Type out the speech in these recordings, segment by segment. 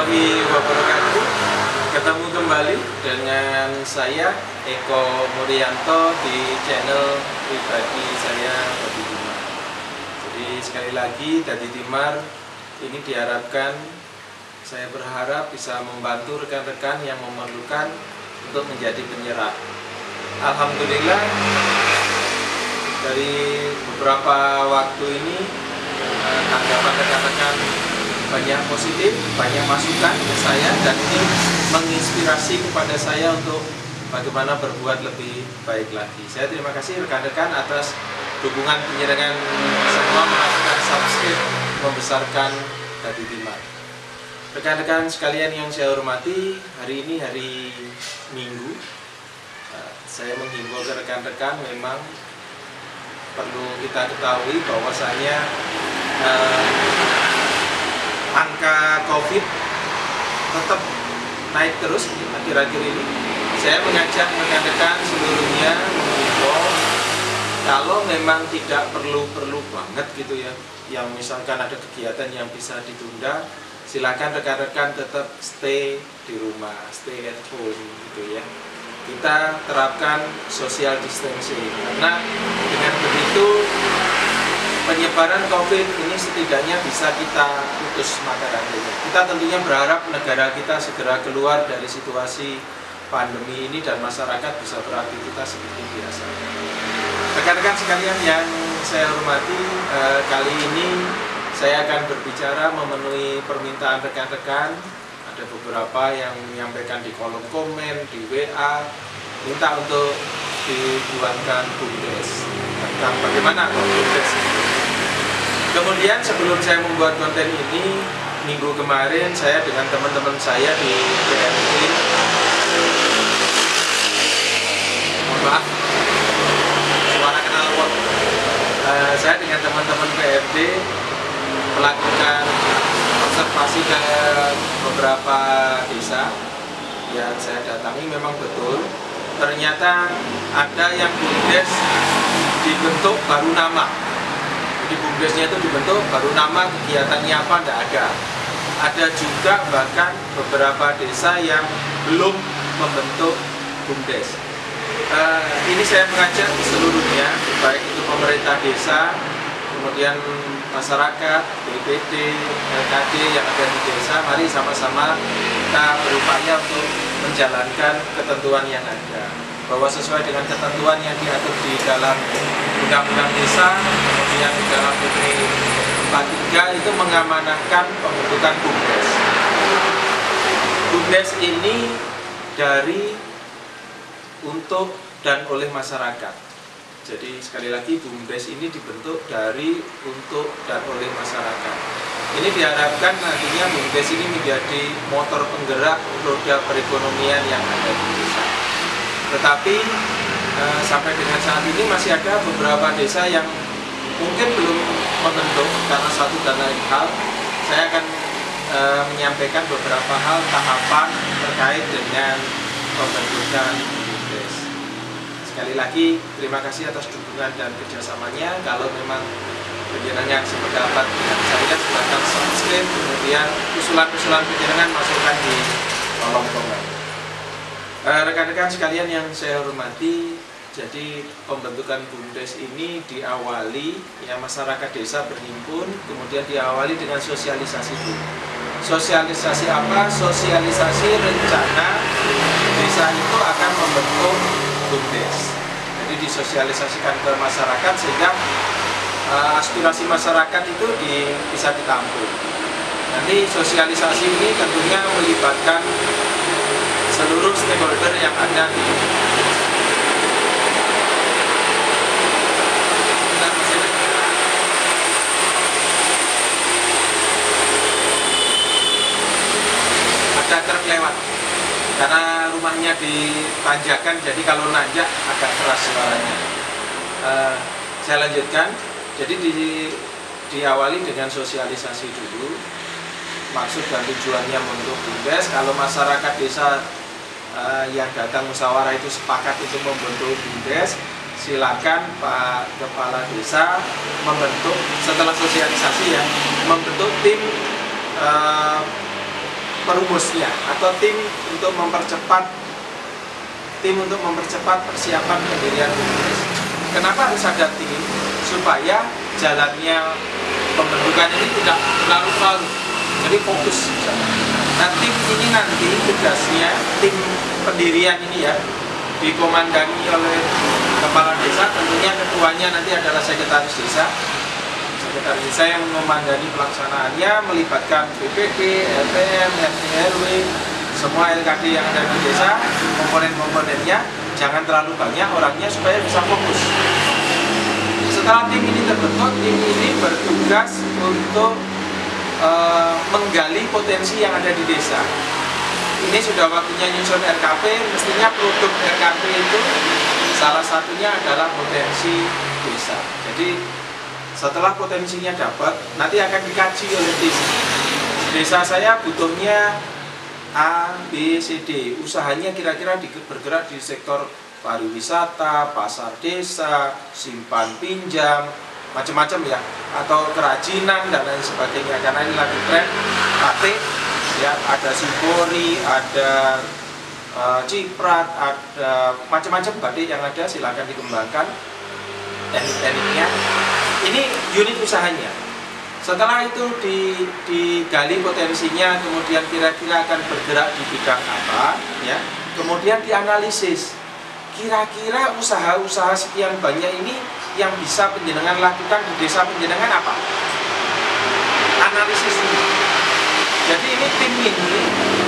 warahmatullahi wabarakatuh. Ketemu kembali dengan saya Eko Murianto di channel pribadi saya Dadi Timar. Jadi sekali lagi Dadi Timar ini diharapkan, saya berharap bisa membantu rekan-rekan yang memerlukan untuk menjadi penyerap. Alhamdulillah dari beberapa waktu ini tanggapan rekan-rekan banyak positif, banyak masukan ke saya, dan ini menginspirasi kepada saya untuk bagaimana berbuat lebih baik lagi. Saya terima kasih rekan-rekan atas dukungan penyerangan semua, melakukan subscribe, membesarkan Dadi Timar. Rekan-rekan sekalian yang saya hormati, hari ini hari Minggu. Saya menghimbau ke rekan-rekan, memang perlu kita ketahui bahwasanya angka COVID tetap naik terus akhir-akhir ini. Saya mengajak rekan-rekan seluruhnya menghimbau, kalau memang tidak perlu-perlu banget gitu ya, yang misalkan ada kegiatan yang bisa ditunda, silakan rekan-rekan tetap stay di rumah, stay at home gitu ya. Kita terapkan social distancing, karena dengan begitu penyebaran COVID ini setidaknya bisa kita putus mata rantainya. Kita tentunya berharap negara kita segera keluar dari situasi pandemi ini dan masyarakat bisa beraktivitas seperti biasa. Rekan-rekan sekalian yang saya hormati, kali ini saya akan berbicara memenuhi permintaan rekan-rekan. Ada beberapa yang menyampaikan di kolom komen, di WA, minta untuk dibuatkan BUMDes tentang bagaimana BUMDes. Kemudian sebelum saya membuat konten ini, minggu kemarin saya dengan teman-teman saya di PMD, mohon maaf, suara knalpot, saya dengan teman-teman PMD melakukan observasi ke beberapa desa yang saya datangi. Memang betul, ternyata ada yang BUMDes dibentuk baru nama. Di BUMDesnya itu dibentuk baru nama, kegiatannya apa tidak ada. Ada juga bahkan beberapa desa yang belum membentuk BUMDes. Ini saya mengajak seluruhnya, baik itu pemerintah desa, kemudian masyarakat, BPD, LKD yang ada di desa, mari sama-sama kita berupaya untuk menjalankan ketentuan yang ada, bahwa sesuai dengan ketentuan yang diatur di dalam Undang-Undang Desa, kemudian di dalam PP 43 itu mengamanahkan pembentukan BUMDes. BUMDes ini dari, untuk, dan oleh masyarakat. Jadi sekali lagi BUMDes ini dibentuk dari, untuk, dan oleh masyarakat. Ini diharapkan nantinya BUMDes ini menjadi motor penggerak roda perekonomian yang ada di desa. Tetapi sampai dengan saat ini masih ada beberapa desa yang mungkin belum membentuk karena satu dan lain hal. Saya akan menyampaikan beberapa hal tahapan terkait dengan pembentukan BUMDes. Sekali lagi terima kasih atas dukungan dan kerjasamanya. Kalau memang penjenengan sependapat dengan saya, silakan subscribe, kemudian usulan-usulan penjenengan masukkan di kolom komen. Rekan-rekan sekalian yang saya hormati, jadi pembentukan BUMDes ini diawali, ya, masyarakat desa berhimpun, kemudian diawali dengan sosialisasi dulu. Sosialisasi apa? Sosialisasi rencana desa itu akan membentuk BUMDes. Jadi disosialisasikan ke masyarakat sehingga aspirasi masyarakat itu bisa ditampung. Nanti sosialisasi ini tentunya melibatkan seluruh stakeholder yang ada di ada truk lewat karena rumahnya ditanjakan, jadi kalau nanjak agak keras suaranya. Saya lanjutkan. Jadi diawali dengan sosialisasi dulu, maksud dan tujuannya membentuk BUMDes. Kalau masyarakat desa yang datang musyawarah itu sepakat untuk membentuk BUMDes, silakan Pak Kepala Desa membentuk, setelah sosialisasi ya, membentuk tim perumusnya atau tim untuk mempercepat persiapan pendirian BUMDes. Kenapa harus ada tim? Supaya jalannya pembentukan ini tidak larut-larut, jadi fokus. Nah, tim ini nanti tugasnya, tim pendirian ini ya, dikomandani oleh kepala desa, tentunya ketuanya nanti adalah sekretaris desa. Sekretaris desa yang memandani pelaksanaannya, melibatkan BPD, LPM, RT RW, semua LKD yang ada di desa, komponen-komponennya, jangan terlalu banyak orangnya supaya bisa fokus. Setelah tim ini terbentuk, tim ini bertugas untuk menggali potensi yang ada di desa. Ini sudah waktunya nyusun RKP, mestinya produk RKP itu salah satunya adalah potensi desa. Jadi setelah potensinya dapat, nanti akan dikaji oleh tim. Desa saya butuhnya A, B, C, D. Usahanya kira-kira bergerak di sektor pariwisata, pasar desa, simpan pinjam, macam-macam ya, atau kerajinan dan lain sebagainya. Karena ini lagi tren batik, ya, ada simpori, ada ciprat, ada macam-macam batik yang ada. Silakan dikembangkan teknik-tekniknya. Ini unit usahanya. Setelah itu digali potensinya, kemudian kira-kira akan bergerak di bidang apa, ya. Kemudian dianalisis. Kira-kira usaha-usaha sekian banyak ini yang bisa penjenengan lakukan di desa penjenengan apa? Analisis ini. Jadi ini tim ini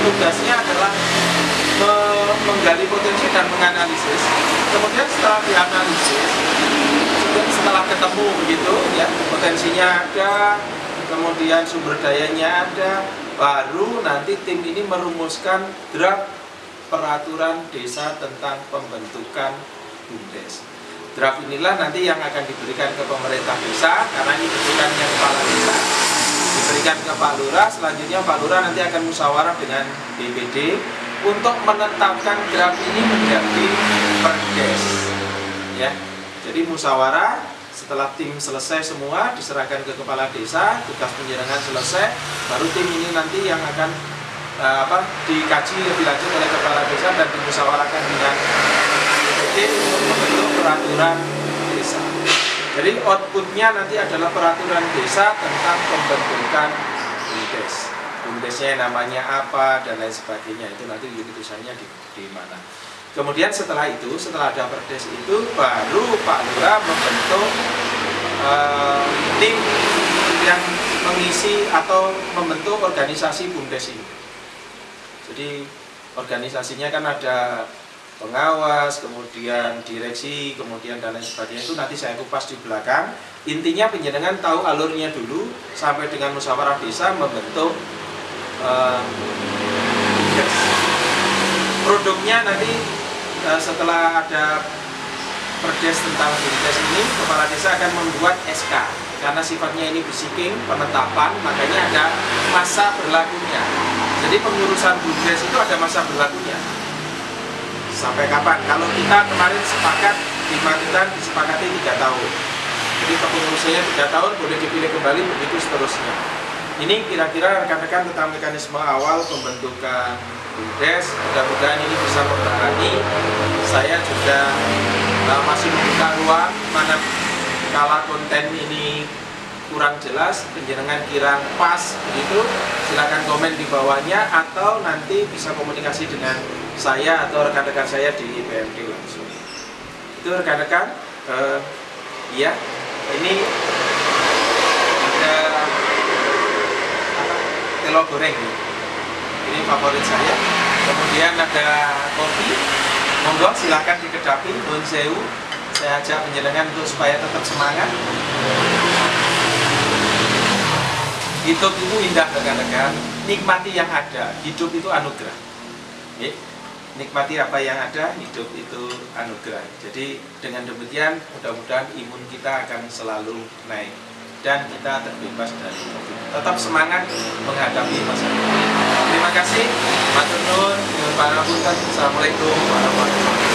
tugasnya adalah menggali potensi dan menganalisis. Kemudian setelah dianalisis, setelah ketemu begitu ya, potensinya ada, kemudian sumber dayanya ada, baru nanti tim ini merumuskan draft peraturan desa tentang pembentukan BUMDes. Draft inilah nanti yang akan diberikan ke pemerintah desa, karena ini bentukannya kepala desa, diberikan ke Pak Lurah. Selanjutnya Pak Lurah nanti akan musyawarah dengan BPD untuk menetapkan draft ini menjadi perdes, ya. Jadi musyawarah, setelah tim selesai semua diserahkan ke kepala desa, tugas penjaringan selesai, baru tim ini nanti yang akan dikaji lebih lanjut oleh kepala desa dan dimusyawarahkan dengan BPD untuk membentuk peraturan desa. Jadi outputnya nanti adalah peraturan desa tentang pembentukan BUMDes. BUMDesnya namanya apa dan lain sebagainya, itu nanti unit usahanya di mana. Kemudian setelah itu, setelah ada perdes itu, baru Pak Lurah membentuk tim yang mengisi atau membentuk organisasi BUMDes ini. Jadi organisasinya kan ada pengawas, kemudian direksi, kemudian dan lain sebagainya, itu nanti saya kupas di belakang. Intinya penjenengan tahu alurnya dulu sampai dengan musyawarah desa membentuk BUMDes. Produknya nanti setelah ada perdes tentang BUMDes ini, kepala desa akan membuat SK. Karena sifatnya ini bisiking, penetapan, makanya ada masa berlakunya. Jadi pengurusan BUMDes itu ada masa berlakunya. Sampai kapan? Kalau kita kemarin sepakat di Magetan disepakati 3 tahun. Jadi kepengurusannya 3 tahun, boleh dipilih kembali, begitu seterusnya. Ini kira-kira rekan-rekan tentang mekanisme awal pembentukan BUMDes. Mudah-mudahan ini bisa membahagi. Saya juga masih membuka ruang, mana kala konten ini kurang jelas, penjenengan kira pas begitu, silakan komen di bawahnya, atau nanti bisa komunikasi dengan saya atau rekan-rekan saya di PMD langsung. Itu rekan-rekan, ya, ini ada telo goreng, ini favorit saya. Kemudian ada kopi, monggo silakan dikedapi, nun sewu. Saya ajak penjenengan untuk supaya tetap semangat. Hidup itu indah rekan-rekan, nikmati yang ada. Hidup itu anugerah. Nikmati apa yang ada, hidup itu anugerah. Jadi dengan demikian mudah-mudahan imun kita akan selalu naik dan kita terbebas dari COVID. Tetap semangat menghadapi masa depan. Terima kasih. Matur nuwun. Assalamualaikum warahmatullahi wabarakatuh.